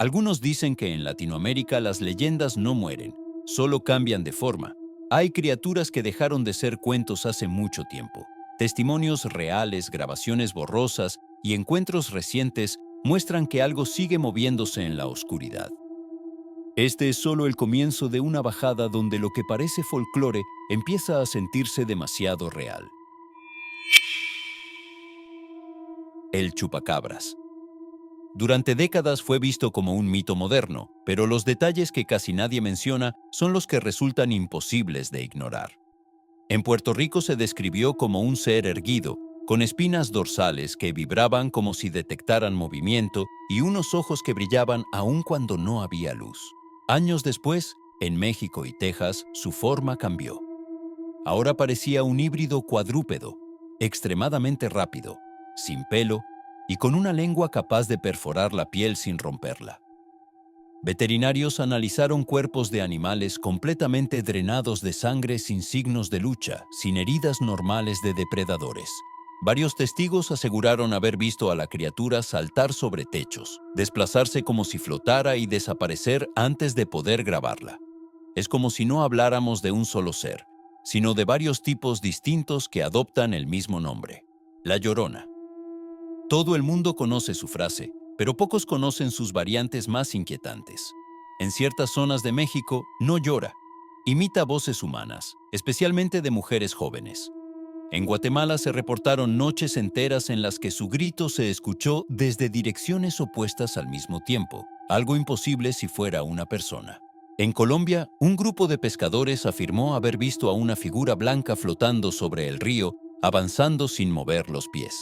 Algunos dicen que en Latinoamérica las leyendas no mueren, solo cambian de forma. Hay criaturas que dejaron de ser cuentos hace mucho tiempo. Testimonios reales, grabaciones borrosas y encuentros recientes muestran que algo sigue moviéndose en la oscuridad. Este es solo el comienzo de una bajada donde lo que parece folclore empieza a sentirse demasiado real. El chupacabras. Durante décadas fue visto como un mito moderno, pero los detalles que casi nadie menciona son los que resultan imposibles de ignorar. En Puerto Rico se describió como un ser erguido, con espinas dorsales que vibraban como si detectaran movimiento y unos ojos que brillaban aun cuando no había luz. Años después, en México y Texas, su forma cambió. Ahora parecía un híbrido cuadrúpedo, extremadamente rápido, sin pelo y con una lengua capaz de perforar la piel sin romperla. Veterinarios analizaron cuerpos de animales completamente drenados de sangre sin signos de lucha, sin heridas normales de depredadores. Varios testigos aseguraron haber visto a la criatura saltar sobre techos, desplazarse como si flotara y desaparecer antes de poder grabarla. Es como si no habláramos de un solo ser, sino de varios tipos distintos que adoptan el mismo nombre: La Llorona. Todo el mundo conoce su frase, pero pocos conocen sus variantes más inquietantes. En ciertas zonas de México, no llora. Imita voces humanas, especialmente de mujeres jóvenes. En Guatemala se reportaron noches enteras en las que su grito se escuchó desde direcciones opuestas al mismo tiempo, algo imposible si fuera una persona. En Colombia, un grupo de pescadores afirmó haber visto a una figura blanca flotando sobre el río, avanzando sin mover los pies.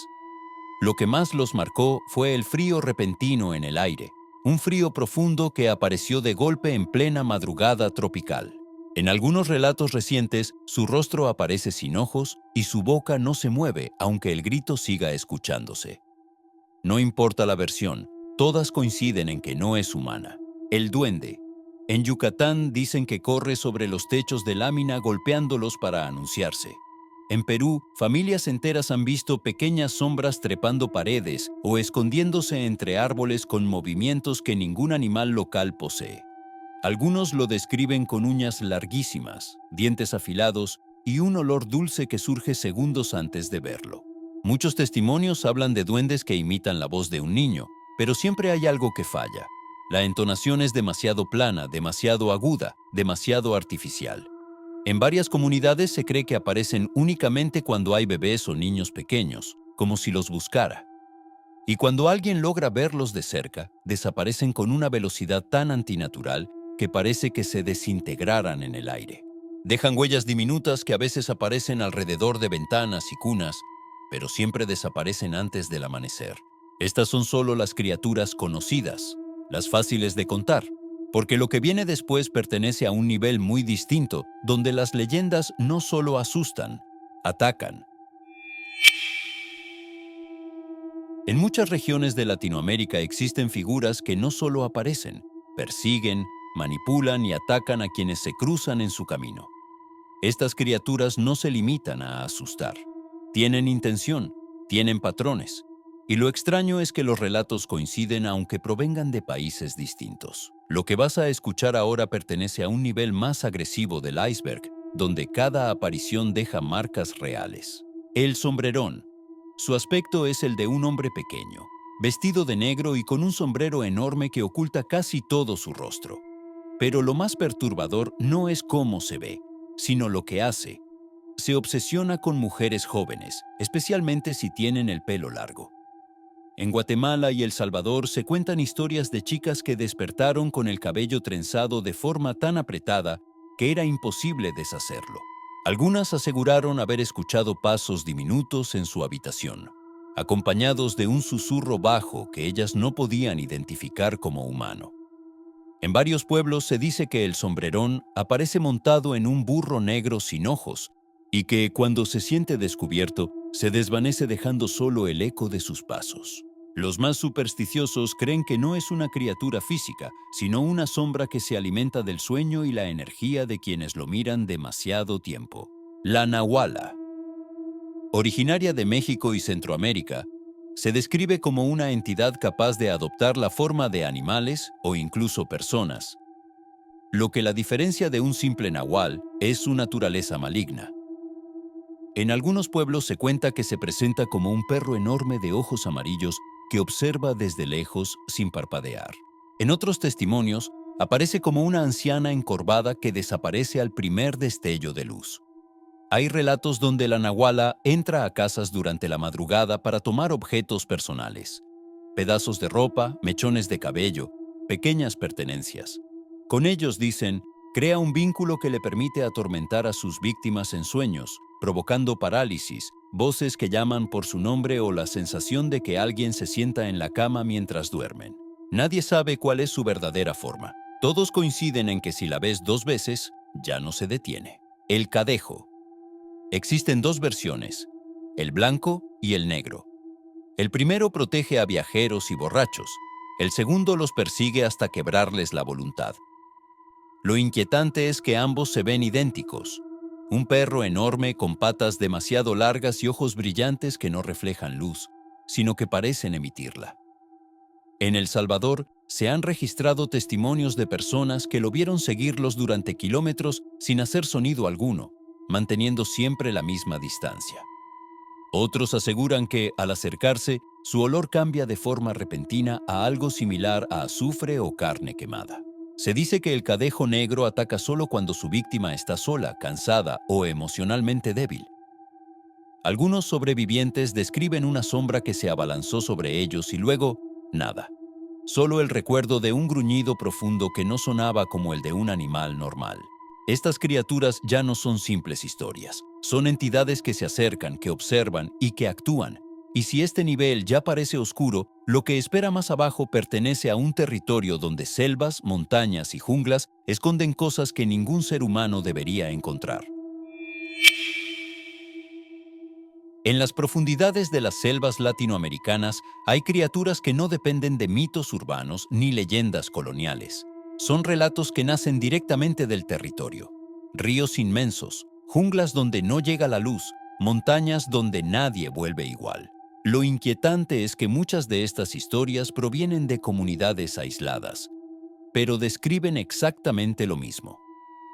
Lo que más los marcó fue el frío repentino en el aire, un frío profundo que apareció de golpe en plena madrugada tropical. En algunos relatos recientes, su rostro aparece sin ojos y su boca no se mueve, aunque el grito siga escuchándose. No importa la versión, todas coinciden en que no es humana. El duende. En Yucatán dicen que corre sobre los techos de lámina golpeándolos para anunciarse. En Perú, familias enteras han visto pequeñas sombras trepando paredes o escondiéndose entre árboles con movimientos que ningún animal local posee. Algunos lo describen con uñas larguísimas, dientes afilados y un olor dulce que surge segundos antes de verlo. Muchos testimonios hablan de duendes que imitan la voz de un niño, pero siempre hay algo que falla. La entonación es demasiado plana, demasiado aguda, demasiado artificial. En varias comunidades se cree que aparecen únicamente cuando hay bebés o niños pequeños, como si los buscara. Y cuando alguien logra verlos de cerca, desaparecen con una velocidad tan antinatural que parece que se desintegraran en el aire. Dejan huellas diminutas que a veces aparecen alrededor de ventanas y cunas, pero siempre desaparecen antes del amanecer. Estas son solo las criaturas conocidas, las fáciles de contar, porque lo que viene después pertenece a un nivel muy distinto, donde las leyendas no solo asustan, atacan. En muchas regiones de Latinoamérica existen figuras que no solo aparecen, persiguen, manipulan y atacan a quienes se cruzan en su camino. Estas criaturas no se limitan a asustar. Tienen intención, tienen patrones. Y lo extraño es que los relatos coinciden aunque provengan de países distintos. Lo que vas a escuchar ahora pertenece a un nivel más agresivo del iceberg, donde cada aparición deja marcas reales. El sombrerón. Su aspecto es el de un hombre pequeño, vestido de negro y con un sombrero enorme que oculta casi todo su rostro. Pero lo más perturbador no es cómo se ve, sino lo que hace. Se obsesiona con mujeres jóvenes, especialmente si tienen el pelo largo. En Guatemala y El Salvador se cuentan historias de chicas que despertaron con el cabello trenzado de forma tan apretada que era imposible deshacerlo. Algunas aseguraron haber escuchado pasos diminutos en su habitación, acompañados de un susurro bajo que ellas no podían identificar como humano. En varios pueblos se dice que el sombrerón aparece montado en un burro negro sin ojos y que, cuando se siente descubierto, se desvanece dejando solo el eco de sus pasos. Los más supersticiosos creen que no es una criatura física, sino una sombra que se alimenta del sueño y la energía de quienes lo miran demasiado tiempo. La Nahuala. Originaria de México y Centroamérica, Se describe como una entidad capaz de adoptar la forma de animales o incluso personas. Lo que la diferencia de un simple nahual es su naturaleza maligna. En algunos pueblos se cuenta que se presenta como un perro enorme de ojos amarillos que observa desde lejos sin parpadear. En otros testimonios, aparece como una anciana encorvada que desaparece al primer destello de luz. Hay relatos donde la nahuala entra a casas durante la madrugada para tomar objetos personales, pedazos de ropa, mechones de cabello, pequeñas pertenencias. Con ellos, dicen, crea un vínculo que le permite atormentar a sus víctimas en sueños, provocando parálisis, voces que llaman por su nombre o la sensación de que alguien se sienta en la cama mientras duermen. Nadie sabe cuál es su verdadera forma. Todos coinciden en que si la ves 2 veces, ya no se detiene. El cadejo. Existen 2 versiones, el blanco y el negro. El primero protege a viajeros y borrachos, el segundo los persigue hasta quebrarles la voluntad. Lo inquietante es que ambos se ven idénticos. Un perro enorme con patas demasiado largas y ojos brillantes que no reflejan luz, sino que parecen emitirla. En El Salvador se han registrado testimonios de personas que lo vieron seguirlos durante kilómetros sin hacer sonido alguno, manteniendo siempre la misma distancia. Otros aseguran que, al acercarse, su olor cambia de forma repentina a algo similar a azufre o carne quemada. Se dice que el cadejo negro ataca solo cuando su víctima está sola, cansada o emocionalmente débil. Algunos sobrevivientes describen una sombra que se abalanzó sobre ellos y luego, nada. Solo el recuerdo de un gruñido profundo que no sonaba como el de un animal normal. Estas criaturas ya no son simples historias. Son entidades que se acercan, que observan y que actúan. Y si este nivel ya parece oscuro, lo que espera más abajo pertenece a un territorio donde selvas, montañas y junglas esconden cosas que ningún ser humano debería encontrar. En las profundidades de las selvas latinoamericanas hay criaturas que no dependen de mitos urbanos ni leyendas coloniales. Son relatos que nacen directamente del territorio. Ríos inmensos, junglas donde no llega la luz, montañas donde nadie vuelve igual. Lo inquietante es que muchas de estas historias provienen de comunidades aisladas, pero describen exactamente lo mismo.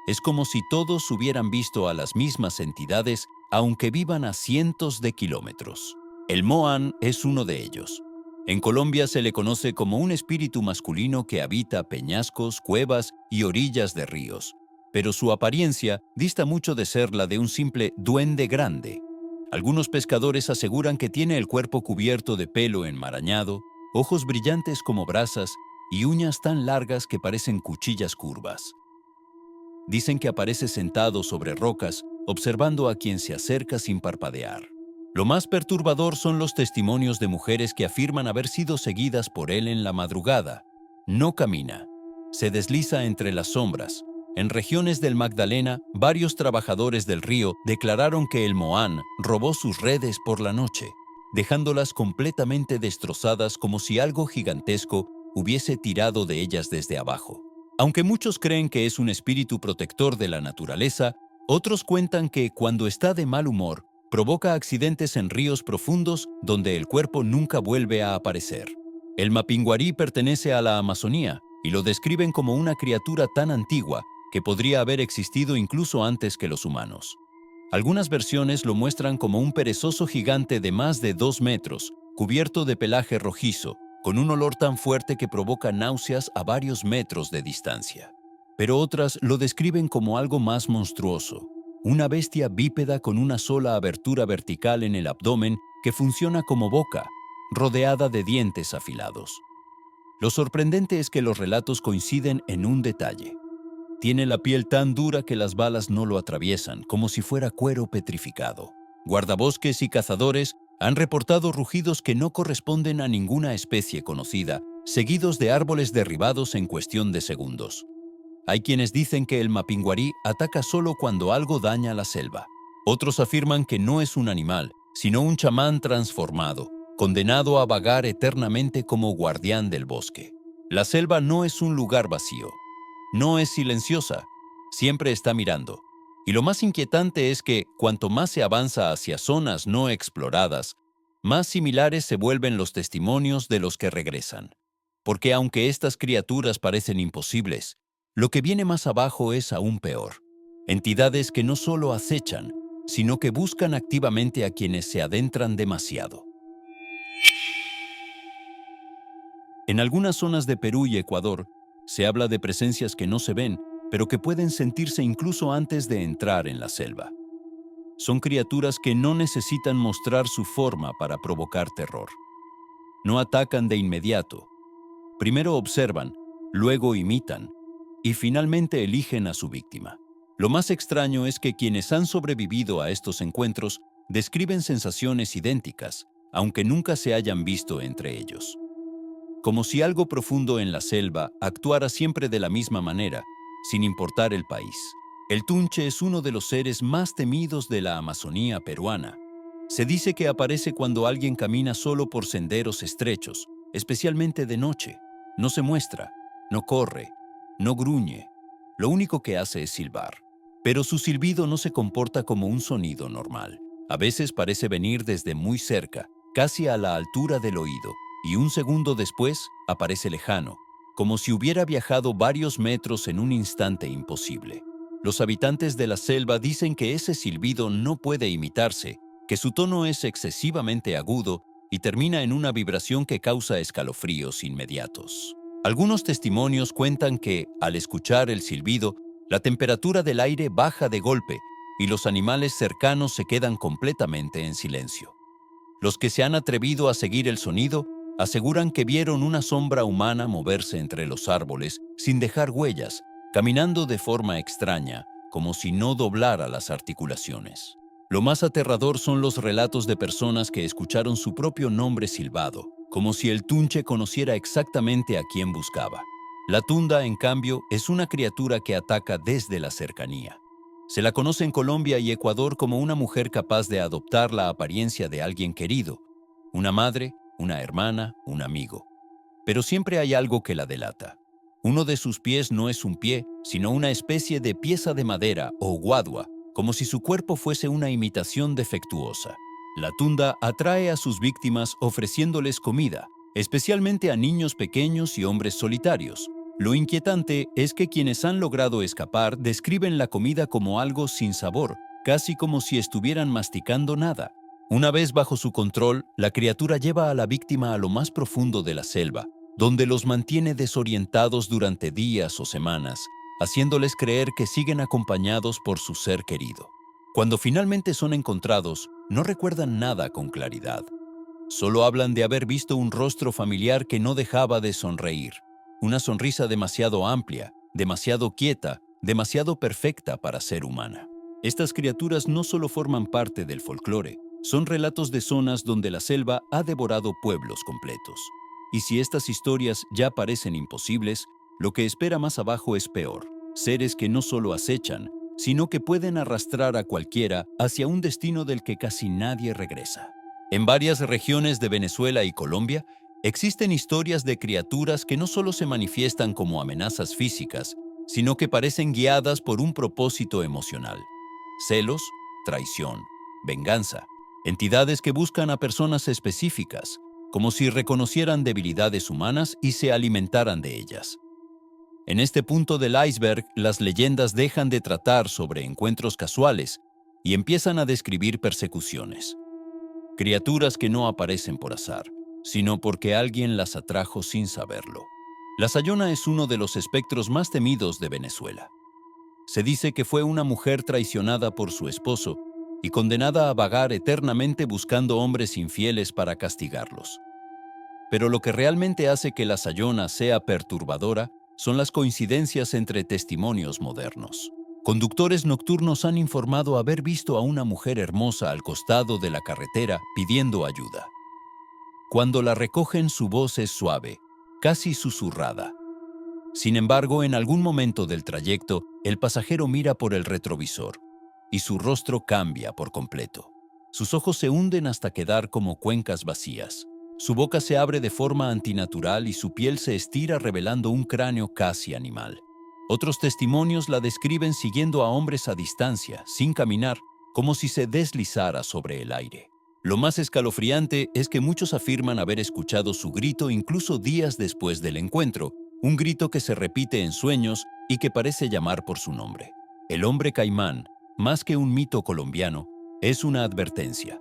Es como si todos hubieran visto a las mismas entidades, aunque vivan a cientos de kilómetros. El Moan es uno de ellos. En Colombia se le conoce como un espíritu masculino que habita peñascos, cuevas y orillas de ríos, pero su apariencia dista mucho de ser la de un simple duende grande. Algunos pescadores aseguran que tiene el cuerpo cubierto de pelo enmarañado, ojos brillantes como brasas y uñas tan largas que parecen cuchillas curvas. Dicen que aparece sentado sobre rocas, observando a quien se acerca sin parpadear. Lo más perturbador son los testimonios de mujeres que afirman haber sido seguidas por él en la madrugada. No camina, se desliza entre las sombras. En regiones del Magdalena, varios trabajadores del río declararon que el Moan robó sus redes por la noche, dejándolas completamente destrozadas como si algo gigantesco hubiese tirado de ellas desde abajo. Aunque muchos creen que es un espíritu protector de la naturaleza, otros cuentan que, cuando está de mal humor, provoca accidentes en ríos profundos donde el cuerpo nunca vuelve a aparecer. El mapinguarí pertenece a la Amazonía y lo describen como una criatura tan antigua que podría haber existido incluso antes que los humanos. Algunas versiones lo muestran como un perezoso gigante de más de 2 metros, cubierto de pelaje rojizo, con un olor tan fuerte que provoca náuseas a varios metros de distancia. Pero otras lo describen como algo más monstruoso, una bestia bípeda con una sola abertura vertical en el abdomen que funciona como boca, rodeada de dientes afilados. Lo sorprendente es que los relatos coinciden en un detalle. Tiene la piel tan dura que las balas no lo atraviesan, como si fuera cuero petrificado. Guardabosques y cazadores han reportado rugidos que no corresponden a ninguna especie conocida, seguidos de árboles derribados en cuestión de segundos. Hay quienes dicen que el mapinguarí ataca solo cuando algo daña la selva. Otros afirman que no es un animal, sino un chamán transformado, condenado a vagar eternamente como guardián del bosque. La selva no es un lugar vacío. No es silenciosa, siempre está mirando. Y lo más inquietante es que, cuanto más se avanza hacia zonas no exploradas, Más similares se vuelven los testimonios de los que regresan. Porque aunque estas criaturas parecen imposibles, lo que viene más abajo es aún peor. Entidades que no solo acechan, sino que buscan activamente a quienes se adentran demasiado. En algunas zonas de Perú y Ecuador, se habla de presencias que no se ven, pero que pueden sentirse incluso antes de entrar en la selva. Son criaturas que no necesitan mostrar su forma para provocar terror. No atacan de inmediato. Primero observan, luego imitan, y finalmente eligen a su víctima. Lo más extraño es que quienes han sobrevivido a estos encuentros describen sensaciones idénticas, aunque nunca se hayan visto entre ellos. Como si algo profundo en la selva actuara siempre de la misma manera, sin importar el país. El tunche es uno de los seres más temidos de la Amazonía peruana. Se dice que aparece cuando alguien camina solo por senderos estrechos, especialmente de noche. No se muestra, no corre, no gruñe. Lo único que hace es silbar. Pero su silbido no se comporta como un sonido normal. A veces parece venir desde muy cerca, casi a la altura del oído, y un segundo después aparece lejano, como si hubiera viajado varios metros en un instante imposible. Los habitantes de la selva dicen que ese silbido no puede imitarse, que su tono es excesivamente agudo y termina en una vibración que causa escalofríos inmediatos. Algunos testimonios cuentan que, al escuchar el silbido, la temperatura del aire baja de golpe y los animales cercanos se quedan completamente en silencio. Los que se han atrevido a seguir el sonido aseguran que vieron una sombra humana moverse entre los árboles sin dejar huellas, caminando de forma extraña, como si no doblara las articulaciones. Lo más aterrador son los relatos de personas que escucharon su propio nombre silbado, como si el tunche conociera exactamente a quién buscaba. La tunda, en cambio, es una criatura que ataca desde la cercanía. Se la conoce en Colombia y Ecuador como una mujer capaz de adoptar la apariencia de alguien querido, una madre, una hermana, un amigo. Pero siempre hay algo que la delata. Uno de sus pies no es un pie, sino una especie de pieza de madera o guadua, como si su cuerpo fuese una imitación defectuosa. La tunda atrae a sus víctimas ofreciéndoles comida, especialmente a niños pequeños y hombres solitarios. Lo inquietante es que quienes han logrado escapar describen la comida como algo sin sabor, casi como si estuvieran masticando nada. Una vez bajo su control, la criatura lleva a la víctima a lo más profundo de la selva, donde los mantiene desorientados durante días o semanas, haciéndoles creer que siguen acompañados por su ser querido. Cuando finalmente son encontrados, no recuerdan nada con claridad. Solo hablan de haber visto un rostro familiar que no dejaba de sonreír, una sonrisa demasiado amplia, demasiado quieta, demasiado perfecta para ser humana. Estas criaturas no solo forman parte del folclore, son relatos de zonas donde la selva ha devorado pueblos completos. Y si estas historias ya parecen imposibles, lo que espera más abajo es peor. Seres que no solo acechan, sino que pueden arrastrar a cualquiera hacia un destino del que casi nadie regresa. En varias regiones de Venezuela y Colombia, existen historias de criaturas que no solo se manifiestan como amenazas físicas, sino que parecen guiadas por un propósito emocional. Celos, traición, venganza. Entidades que buscan a personas específicas, como si reconocieran debilidades humanas y se alimentaran de ellas. En este punto del iceberg, las leyendas dejan de tratar sobre encuentros casuales y empiezan a describir persecuciones. Criaturas que no aparecen por azar, sino porque alguien las atrajo sin saberlo. La Sayona es uno de los espectros más temidos de Venezuela. Se dice que fue una mujer traicionada por su esposo y condenada a vagar eternamente buscando hombres infieles para castigarlos. Pero lo que realmente hace que la Sayona sea perturbadora son las coincidencias entre testimonios modernos. Conductores nocturnos han informado haber visto a una mujer hermosa al costado de la carretera pidiendo ayuda. Cuando la recogen, su voz es suave, casi susurrada. Sin embargo, en algún momento del trayecto, el pasajero mira por el retrovisor y su rostro cambia por completo. Sus ojos se hunden hasta quedar como cuencas vacías. Su boca se abre de forma antinatural y su piel se estira revelando un cráneo casi animal. Otros testimonios la describen siguiendo a hombres a distancia, sin caminar, como si se deslizara sobre el aire. Lo más escalofriante es que muchos afirman haber escuchado su grito incluso días después del encuentro, un grito que se repite en sueños y que parece llamar por su nombre. El hombre caimán, más que un mito colombiano, es una advertencia.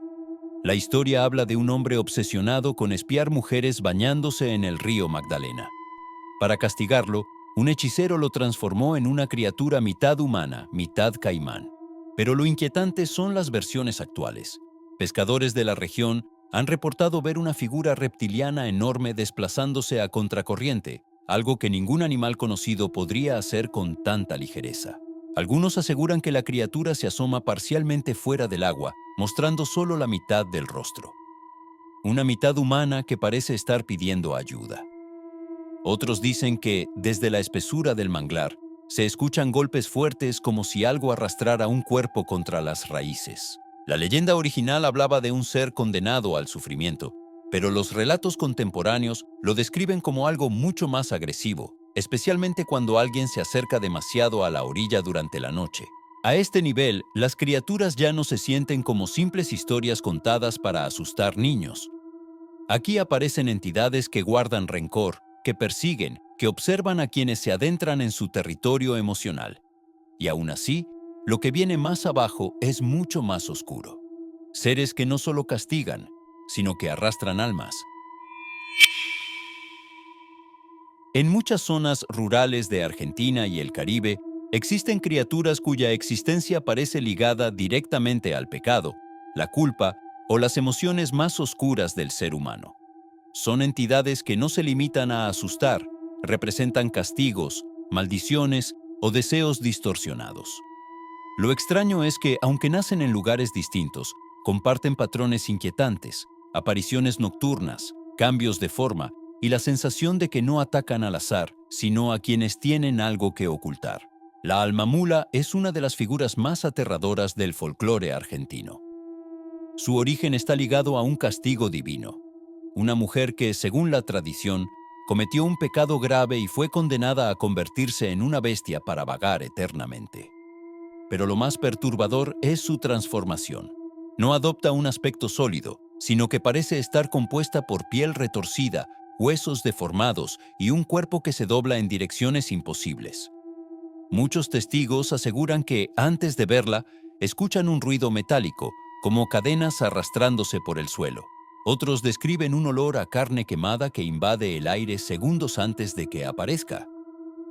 La historia habla de un hombre obsesionado con espiar mujeres bañándose en el río Magdalena. Para castigarlo, un hechicero lo transformó en una criatura mitad humana, mitad caimán. Pero lo inquietante son las versiones actuales. Pescadores de la región han reportado ver una figura reptiliana enorme desplazándose a contracorriente, algo que ningún animal conocido podría hacer con tanta ligereza. Algunos aseguran que la criatura se asoma parcialmente fuera del agua, mostrando solo la mitad del rostro. Una mitad humana que parece estar pidiendo ayuda. Otros dicen que, desde la espesura del manglar, se escuchan golpes fuertes como si algo arrastrara un cuerpo contra las raíces. La leyenda original hablaba de un ser condenado al sufrimiento, pero los relatos contemporáneos lo describen como algo mucho más agresivo, especialmente cuando alguien se acerca demasiado a la orilla durante la noche. A este nivel, las criaturas ya no se sienten como simples historias contadas para asustar niños. Aquí aparecen entidades que guardan rencor, que persiguen, que observan a quienes se adentran en su territorio emocional. Y aún así, lo que viene más abajo es mucho más oscuro. Seres que no solo castigan, sino que arrastran almas. En muchas zonas rurales de Argentina y el Caribe, existen criaturas cuya existencia parece ligada directamente al pecado, la culpa o las emociones más oscuras del ser humano. Son entidades que no se limitan a asustar, representan castigos, maldiciones o deseos distorsionados. Lo extraño es que, aunque nacen en lugares distintos, comparten patrones inquietantes, apariciones nocturnas, cambios de forma y la sensación de que no atacan al azar, sino a quienes tienen algo que ocultar. La alma mula es una de las figuras más aterradoras del folclore argentino. Su origen está ligado a un castigo divino. Una mujer que, según la tradición, cometió un pecado grave y fue condenada a convertirse en una bestia para vagar eternamente. Pero lo más perturbador es su transformación. No adopta un aspecto sólido, sino que parece estar compuesta por piel retorcida, huesos deformados y un cuerpo que se dobla en direcciones imposibles. Muchos testigos aseguran que, antes de verla, escuchan un ruido metálico, como cadenas arrastrándose por el suelo. Otros describen un olor a carne quemada que invade el aire segundos antes de que aparezca.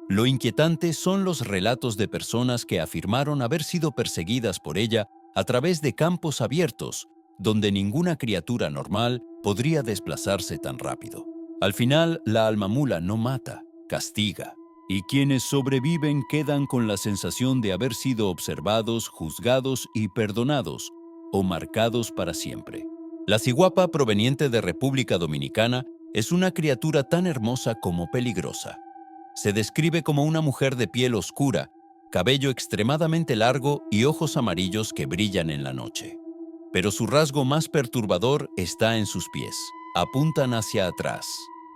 Lo inquietante son los relatos de personas que afirmaron haber sido perseguidas por ella a través de campos abiertos, donde ninguna criatura normal podría desplazarse tan rápido. Al final, la alma mula no mata, castiga. Y quienes sobreviven quedan con la sensación de haber sido observados, juzgados y perdonados, o marcados para siempre. La ciguapa, proveniente de República Dominicana, es una criatura tan hermosa como peligrosa. Se describe como una mujer de piel oscura, cabello extremadamente largo y ojos amarillos que brillan en la noche. Pero su rasgo más perturbador está en sus pies. Apuntan hacia atrás.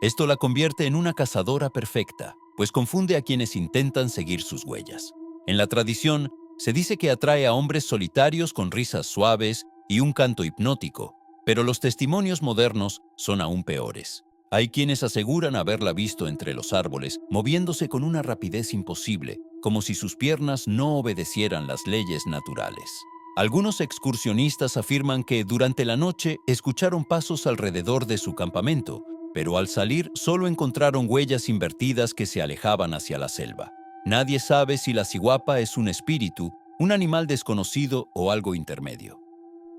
Esto la convierte en una cazadora perfecta, pues confunde a quienes intentan seguir sus huellas. En la tradición, se dice que atrae a hombres solitarios con risas suaves y un canto hipnótico, pero los testimonios modernos son aún peores. Hay quienes aseguran haberla visto entre los árboles, moviéndose con una rapidez imposible, como si sus piernas no obedecieran las leyes naturales. Algunos excursionistas afirman que durante la noche escucharon pasos alrededor de su campamento, pero al salir solo encontraron huellas invertidas que se alejaban hacia la selva. Nadie sabe si la ciguapa es un espíritu, un animal desconocido o algo intermedio.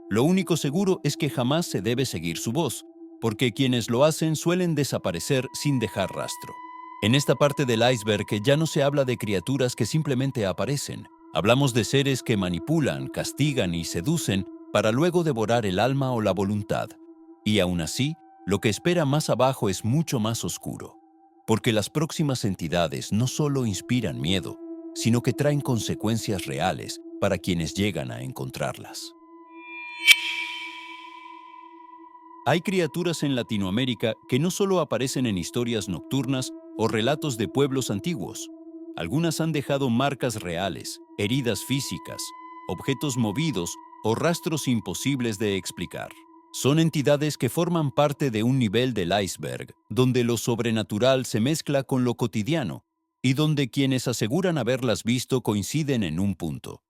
Lo único seguro es que jamás se debe seguir su voz, porque quienes lo hacen suelen desaparecer sin dejar rastro. En esta parte del iceberg ya no se habla de criaturas que simplemente aparecen. Hablamos de seres que manipulan, castigan y seducen para luego devorar el alma o la voluntad. Y aún así, lo que espera más abajo es mucho más oscuro, porque las próximas entidades no solo inspiran miedo, sino que traen consecuencias reales para quienes llegan a encontrarlas. Hay criaturas en Latinoamérica que no solo aparecen en historias nocturnas o relatos de pueblos antiguos. Algunas han dejado marcas reales, heridas físicas, objetos movidos o rastros imposibles de explicar. Son entidades que forman parte de un nivel del iceberg, donde lo sobrenatural se mezcla con lo cotidiano, y donde quienes aseguran haberlas visto coinciden en un punto.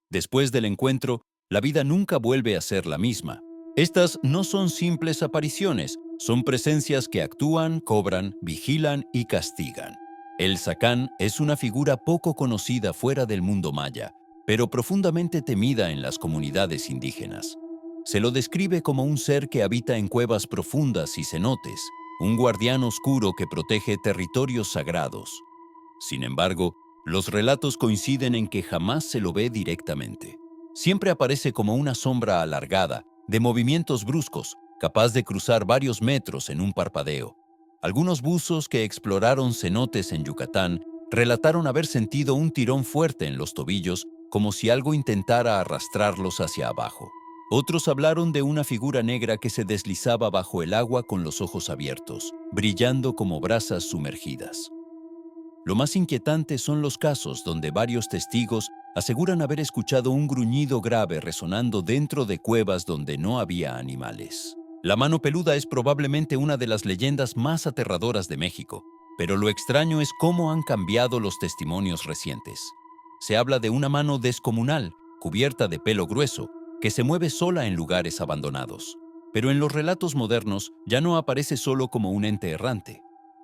Después del encuentro, la vida nunca vuelve a ser la misma. Estas no son simples apariciones, son presencias que actúan, cobran, vigilan y castigan. El Sacán es una figura poco conocida fuera del mundo maya, pero profundamente temida en las comunidades indígenas. Se lo describe como un ser que habita en cuevas profundas y cenotes, un guardián oscuro que protege territorios sagrados. Sin embargo, los relatos coinciden en que jamás se lo ve directamente. Siempre aparece como una sombra alargada, de movimientos bruscos, capaz de cruzar varios metros en un parpadeo. Algunos buzos que exploraron cenotes en Yucatán relataron haber sentido un tirón fuerte en los tobillos, como si algo intentara arrastrarlos hacia abajo. Otros hablaron de una figura negra que se deslizaba bajo el agua con los ojos abiertos, brillando como brasas sumergidas. Lo más inquietante son los casos donde varios testigos aseguran haber escuchado un gruñido grave resonando dentro de cuevas donde no había animales. La mano peluda es probablemente una de las leyendas más aterradoras de México, pero lo extraño es cómo han cambiado los testimonios recientes. Se habla de una mano descomunal, cubierta de pelo grueso, que se mueve sola en lugares abandonados. Pero en los relatos modernos ya no aparece solo como un ente errante.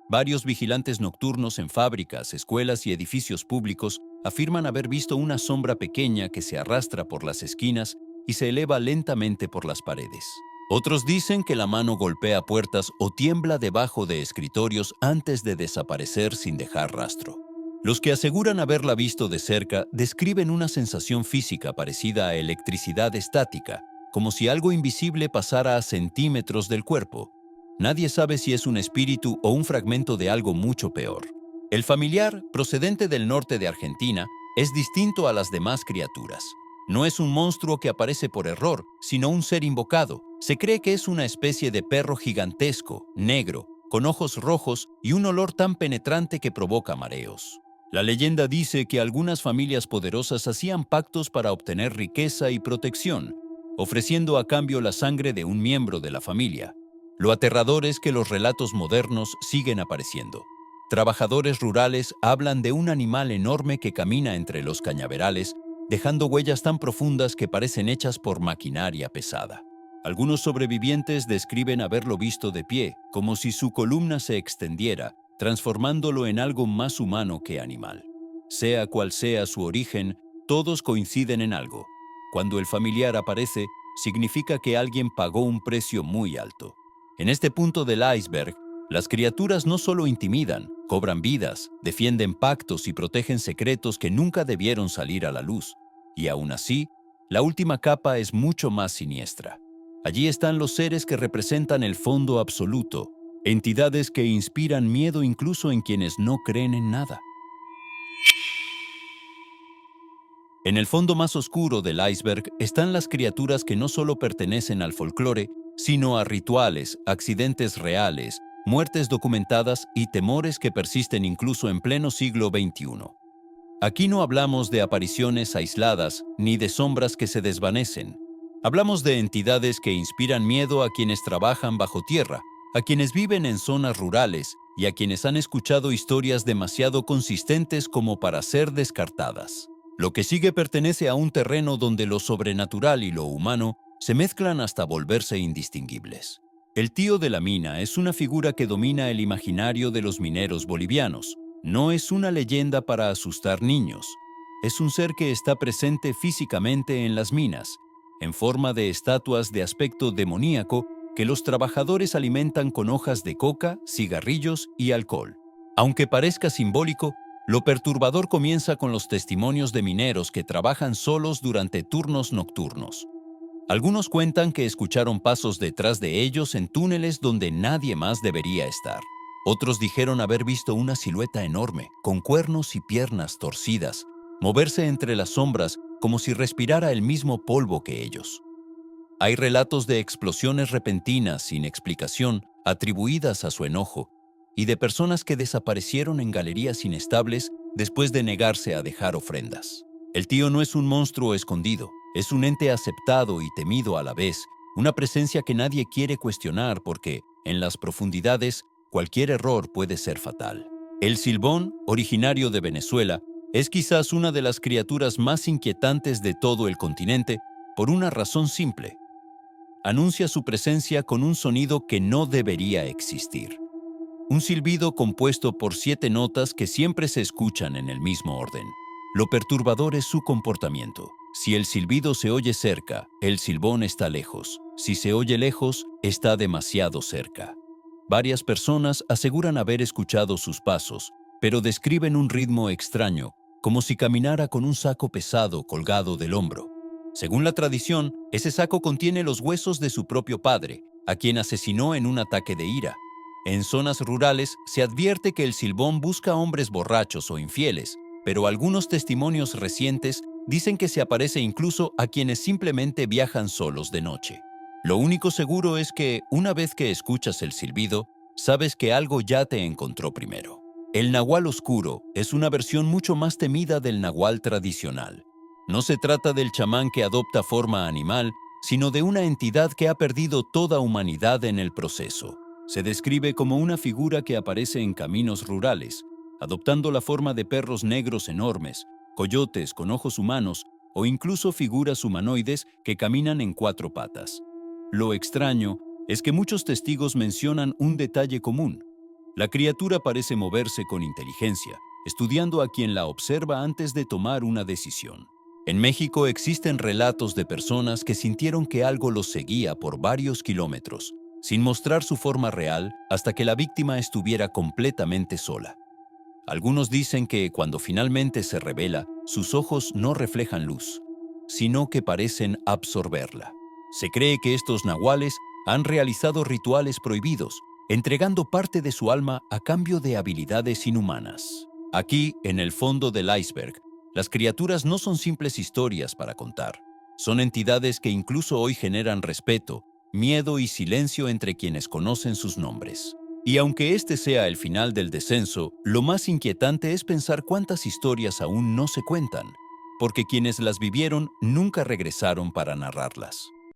Varios vigilantes nocturnos en fábricas, escuelas y edificios públicos afirman haber visto una sombra pequeña que se arrastra por las esquinas y se eleva lentamente por las paredes. Otros dicen que la mano golpea puertas o tiembla debajo de escritorios antes de desaparecer sin dejar rastro. Los que aseguran haberla visto de cerca describen una sensación física parecida a electricidad estática, como si algo invisible pasara a centímetros del cuerpo. Nadie sabe si es un espíritu o un fragmento de algo mucho peor. El familiar, procedente del norte de Argentina, es distinto a las demás criaturas. No es un monstruo que aparece por error, sino un ser invocado. Se cree que es una especie de perro gigantesco, negro, con ojos rojos y un olor tan penetrante que provoca mareos. La leyenda dice que algunas familias poderosas hacían pactos para obtener riqueza y protección, ofreciendo a cambio la sangre de un miembro de la familia. Lo aterrador es que los relatos modernos siguen apareciendo. Trabajadores rurales hablan de un animal enorme que camina entre los cañaverales, dejando huellas tan profundas que parecen hechas por maquinaria pesada. Algunos sobrevivientes describen haberlo visto de pie, como si su columna se extendiera, transformándolo en algo más humano que animal. Sea cual sea su origen, todos coinciden en algo. Cuando el familiar aparece, significa que alguien pagó un precio muy alto. En este punto del iceberg, las criaturas no solo intimidan, cobran vidas, defienden pactos y protegen secretos que nunca debieron salir a la luz. Y aún así, la última capa es mucho más siniestra. Allí están los seres que representan el fondo absoluto, entidades que inspiran miedo incluso en quienes no creen en nada. En el fondo más oscuro del iceberg están las criaturas que no solo pertenecen al folclore, sino a rituales, accidentes reales, muertes documentadas y temores que persisten incluso en pleno siglo XXI. Aquí no hablamos de apariciones aisladas ni de sombras que se desvanecen. Hablamos de entidades que inspiran miedo a quienes trabajan bajo tierra, a quienes viven en zonas rurales y a quienes han escuchado historias demasiado consistentes como para ser descartadas. Lo que sigue pertenece a un terreno donde lo sobrenatural y lo humano se mezclan hasta volverse indistinguibles. El tío de la mina es una figura que domina el imaginario de los mineros bolivianos. No es una leyenda para asustar niños. Es un ser que está presente físicamente en las minas, en forma de estatuas de aspecto demoníaco que los trabajadores alimentan con hojas de coca, cigarrillos y alcohol. Aunque parezca simbólico, lo perturbador comienza con los testimonios de mineros que trabajan solos durante turnos nocturnos. Algunos cuentan que escucharon pasos detrás de ellos en túneles donde nadie más debería estar. Otros dijeron haber visto una silueta enorme, con cuernos y piernas torcidas, moverse entre las sombras como si respirara el mismo polvo que ellos. Hay relatos de explosiones repentinas sin explicación atribuidas a su enojo y de personas que desaparecieron en galerías inestables después de negarse a dejar ofrendas. El tío no es un monstruo escondido, es un ente aceptado y temido a la vez, una presencia que nadie quiere cuestionar porque, en las profundidades, cualquier error puede ser fatal. El silbón, originario de Venezuela, es quizás una de las criaturas más inquietantes de todo el continente por una razón simple. Anuncia su presencia con un sonido que no debería existir. Un silbido compuesto por 7 notas que siempre se escuchan en el mismo orden. Lo perturbador es su comportamiento. Si el silbido se oye cerca, el silbón está lejos. Si se oye lejos, está demasiado cerca. Varias personas aseguran haber escuchado sus pasos, pero describen un ritmo extraño, como si caminara con un saco pesado colgado del hombro. Según la tradición, ese saco contiene los huesos de su propio padre, a quien asesinó en un ataque de ira. En zonas rurales se advierte que el silbón busca hombres borrachos o infieles, pero algunos testimonios recientes dicen que se aparece incluso a quienes simplemente viajan solos de noche. Lo único seguro es que, una vez que escuchas el silbido, sabes que algo ya te encontró primero. El nahual oscuro es una versión mucho más temida del nahual tradicional. No se trata del chamán que adopta forma animal, sino de una entidad que ha perdido toda humanidad en el proceso. Se describe como una figura que aparece en caminos rurales, adoptando la forma de perros negros enormes, coyotes con ojos humanos o incluso figuras humanoides que caminan en 4 patas. Lo extraño es que muchos testigos mencionan un detalle común. La criatura parece moverse con inteligencia, estudiando a quien la observa antes de tomar una decisión. En México existen relatos de personas que sintieron que algo los seguía por varios kilómetros, sin mostrar su forma real hasta que la víctima estuviera completamente sola. Algunos dicen que cuando finalmente se revela, sus ojos no reflejan luz, sino que parecen absorberla. Se cree que estos nahuales han realizado rituales prohibidos, entregando parte de su alma a cambio de habilidades inhumanas. Aquí, en el fondo del iceberg, las criaturas no son simples historias para contar. Son entidades que incluso hoy generan respeto, miedo y silencio entre quienes conocen sus nombres. Y aunque este sea el final del descenso, lo más inquietante es pensar cuántas historias aún no se cuentan, porque quienes las vivieron nunca regresaron para narrarlas.